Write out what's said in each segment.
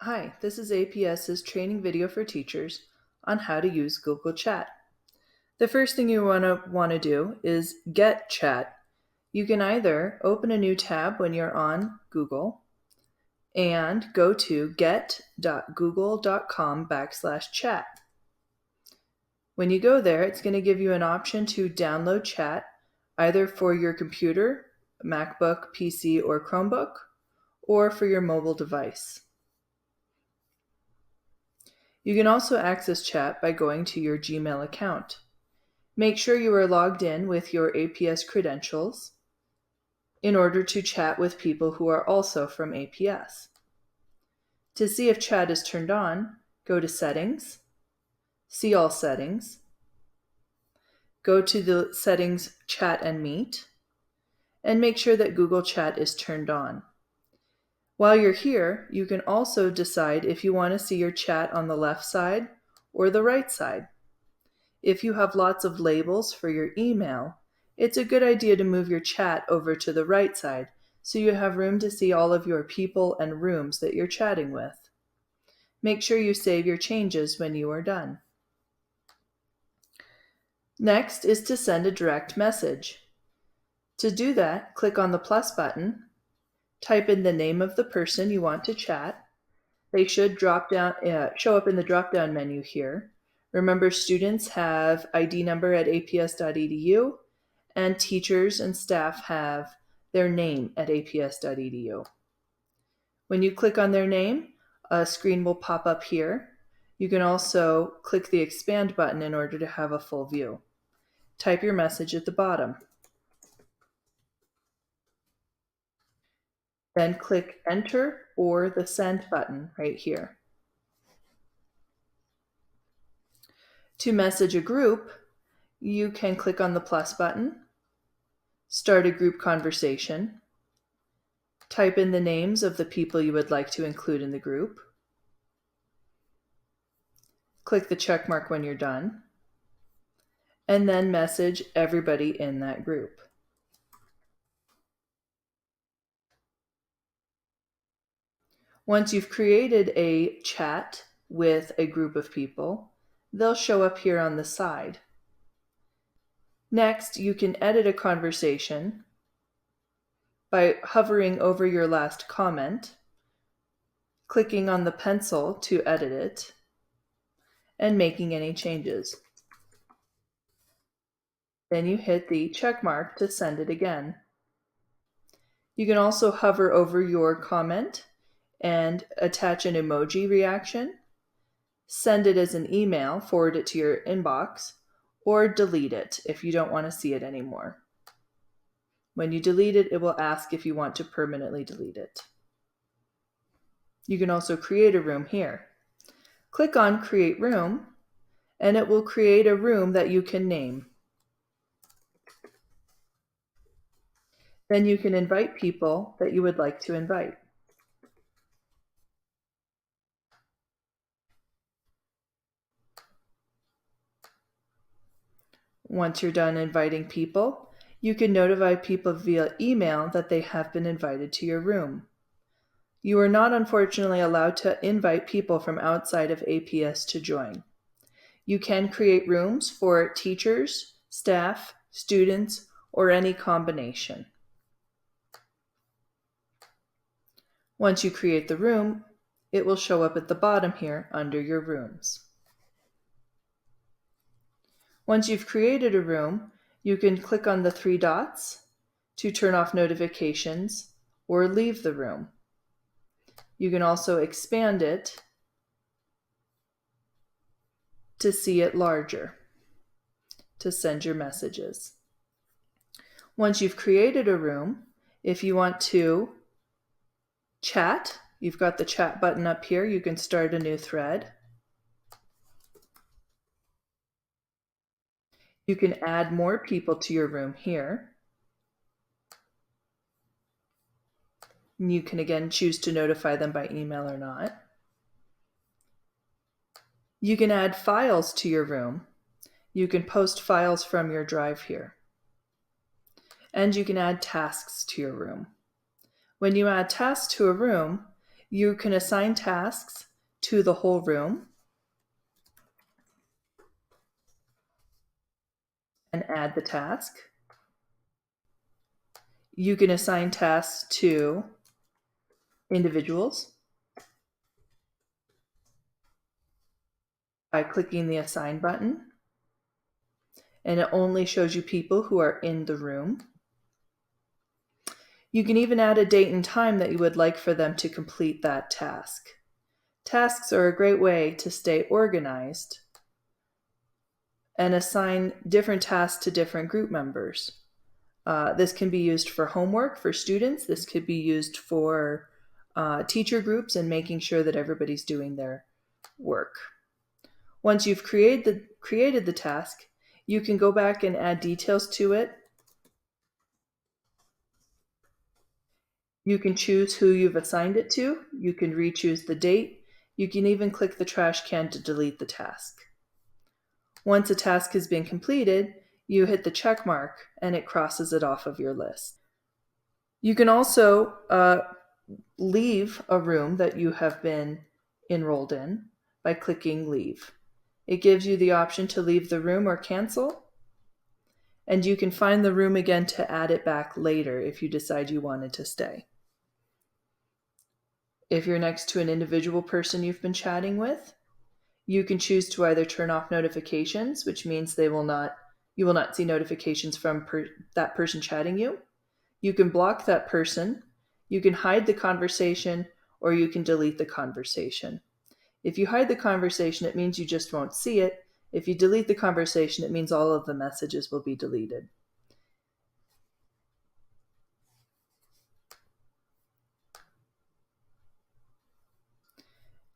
Hi, this is APS's training video for teachers on how to use Google Chat. The first thing you want to do is get Chat. You can either open a new tab when you're on Google and go to get.google.com/chat. When you go there, it's going to give you an option to download Chat either for your computer, MacBook, PC, or Chromebook, or for your mobile device. You can also access Chat by going to your Gmail account. Make sure you are logged in with your APS credentials in order to chat with people who are also from APS. To see if Chat is turned on, go to Settings, See All Settings, go to the Settings Chat and Meet, and make sure that Google Chat is turned on. While you're here, you can also decide if you want to see your chat on the left side or the right side. If you have lots of labels for your email, it's a good idea to move your chat over to the right side so you have room to see all of your people and rooms that you're chatting with. Make sure you save your changes when you are done. Next is to send a direct message. To do that, click on the plus button, type in the name of the person you want to chat. They should show up in the drop-down menu here. Remember, students have ID number at aps.edu, and teachers and staff have their name at aps.edu. When you click on their name, a screen will pop up here. You can also click the expand button in order to have a full view. Type your message at the bottom. Then click enter or the send button right here. To message a group, you can click on the plus button, start a group conversation, type in the names of the people you would like to include in the group, click the check mark when you're done, and then message everybody in that group. Once you've created a chat with a group of people, they'll show up here on the side. Next, you can edit a conversation by hovering over your last comment, clicking on the pencil to edit it, and making any changes. Then you hit the check mark to send it again. You can also hover over your comment and attach an emoji reaction, send it as an email, forward it to your inbox, or delete it if you don't want to see it anymore. When you delete it, it will ask if you want to permanently delete it. You can also create a room here. Click on Create Room, and it will create a room that you can name. Then you can invite people that you would like to invite. Once you're done inviting people, you can notify people via email that they have been invited to your room. You are not, unfortunately, allowed to invite people from outside of APS to join. You can create rooms for teachers, staff, students, or any combination. Once you create the room, it will show up at the bottom here under your rooms. Once you've created a room, you can click on the three dots to turn off notifications or leave the room. You can also expand it to see it larger, to send your messages. Once you've created a room, if you want to chat, you've got the chat button up here. You can start a new thread. You can add more people to your room here. You can again choose to notify them by email or not. You can add files to your room. You can post files from your drive here. And you can add tasks to your room. When you add tasks to a room, You can assign tasks to the whole room and add the task. You can assign tasks to individuals by clicking the Assign button, and it only shows you people who are in the room. You can even add a date and time that you would like for them to complete that task. Tasks are a great way to stay organized and assign different tasks to different group members. This can be used for homework for students. This could be used for teacher groups and making sure that everybody's doing their work. Once you've created the task, you can go back and add details to it. You can choose who you've assigned it to. You can re-choose the date. You can even click the trash can to delete the task. Once a task has been completed, you hit the check mark and it crosses it off of your list. You can also leave a room that you have been enrolled in by clicking Leave. It gives you the option to leave the room or cancel, and you can find the room again to add it back later if you decide you wanted to stay. If you're next to an individual person you've been chatting with, you can choose to either turn off notifications, which means you will not see notifications from that person chatting you. You can block that person, you can hide the conversation, or you can delete the conversation. If you hide the conversation, it means you just won't see it. If you delete the conversation, it means all of the messages will be deleted.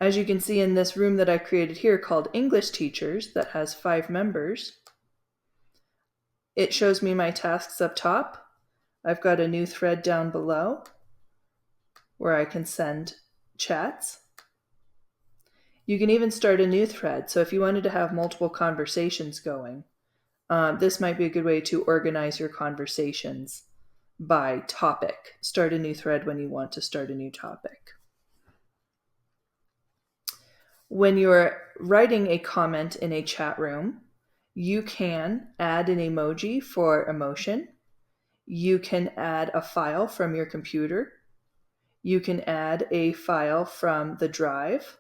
As you can see in this room that I created here called English Teachers that has 5 members, it shows me my tasks up top. I've got a new thread down below where I can send chats. You can even start a new thread. So if you wanted to have multiple conversations going, this might be a good way to organize your conversations by topic. Start a new thread when you want to start a new topic. When you're writing a comment in a chat room, you can add an emoji for emotion. You can add a file from your computer. You can add a file from the drive.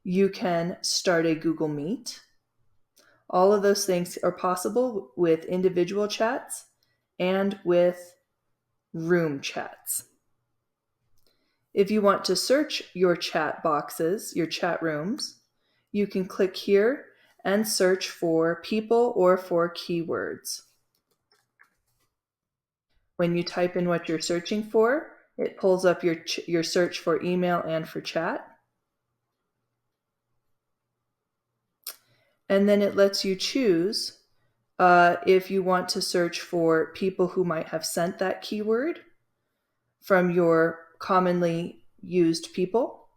You can start a Google Meet. All of those things are possible with individual chats and with room chats. If you want to search your chat boxes, your chat rooms, you can click here and search for people or for keywords. When you type in what you're searching for, it pulls up your search for email and for chat. And then it lets you choose if you want to search for people who might have sent that keyword from your commonly used people,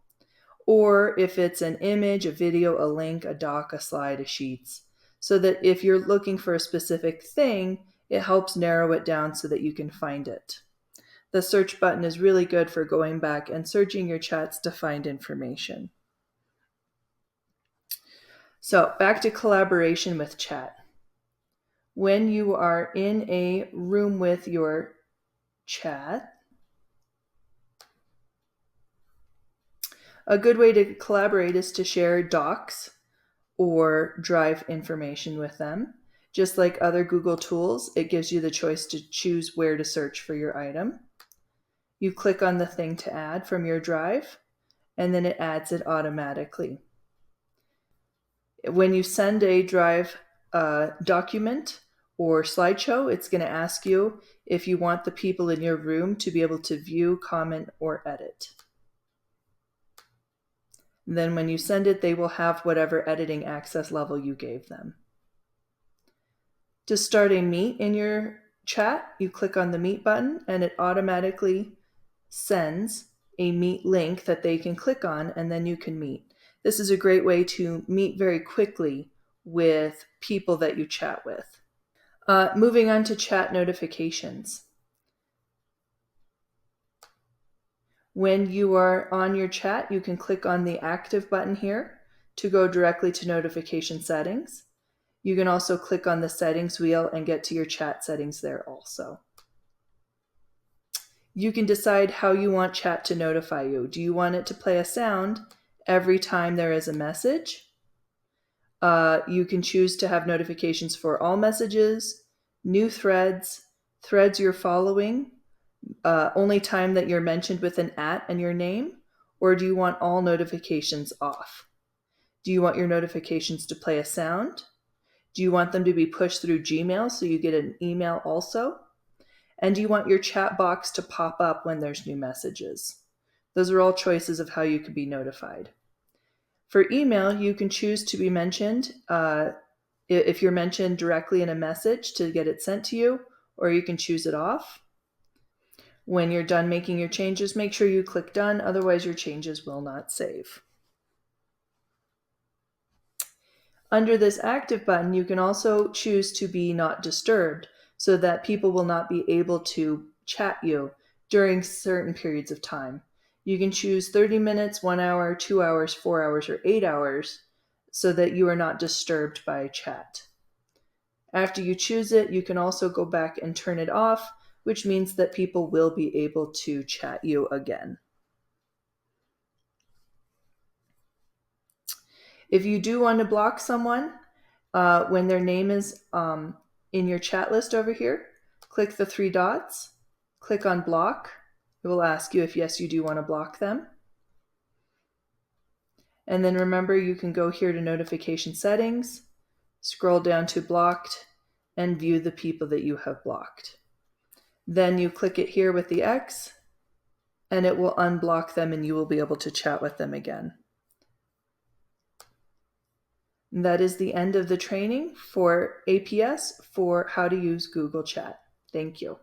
or if it's an image, a video, a link, a doc, a slide, a sheets, so that if you're looking for a specific thing, it helps narrow it down so that you can find it. The search button is really good for going back and searching your chats to find information. So back to collaboration with chat. When you are in a room with your chat, a good way to collaborate is to share docs or drive information with them. Just like other Google tools, it gives you the choice to choose where to search for your item. You click on the thing to add from your drive, and then it adds it automatically. When you send a drive document or slideshow, it's going to ask you if you want the people in your room to be able to view, comment, or edit. Then when you send it, they will have whatever editing access level you gave them. To start a meet in your chat, you click on the meet button and it automatically sends a meet link that they can click on, and then you can meet. This is a great way to meet very quickly with people that you chat with. Moving on to chat notifications. When you are on your chat, you can click on the active button here to go directly to notification settings. You can also click on the settings wheel and get to your chat settings there also. You can decide how you want chat to notify you. Do you want it to play a sound every time there is a message? You can choose to have notifications for all messages, new threads, threads you're following, only time that you're mentioned with an @ and your name, or do you want all notifications off? Do you want your notifications to play a sound? Do you want them to be pushed through Gmail so you get an email also? And do you want your chat box to pop up when there's new messages? Those are all choices of how you can be notified. For email, you can choose to be mentioned if you're mentioned directly in a message to get it sent to you, or you can choose it off. When you're done making your changes, make sure you click done, otherwise your changes will not save. Under this active button, you can also choose to be not disturbed so that people will not be able to chat you during certain periods of time. You can choose 30 minutes, 1 hour, 2 hours, 4 hours, or 8 hours so that you are not disturbed by chat. After you choose it, you can also go back and turn it off, which means that people will be able to chat you again. If you do want to block someone, when their name is in your chat list over here, click the 3 dots, click on block. It will ask you if yes, you do want to block them. And then remember, you can go here to notification settings, scroll down to blocked, and view the people that you have blocked. Then you click it here with the X, and it will unblock them and you will be able to chat with them again. That is the end of the training for APS for how to use Google Chat. Thank you.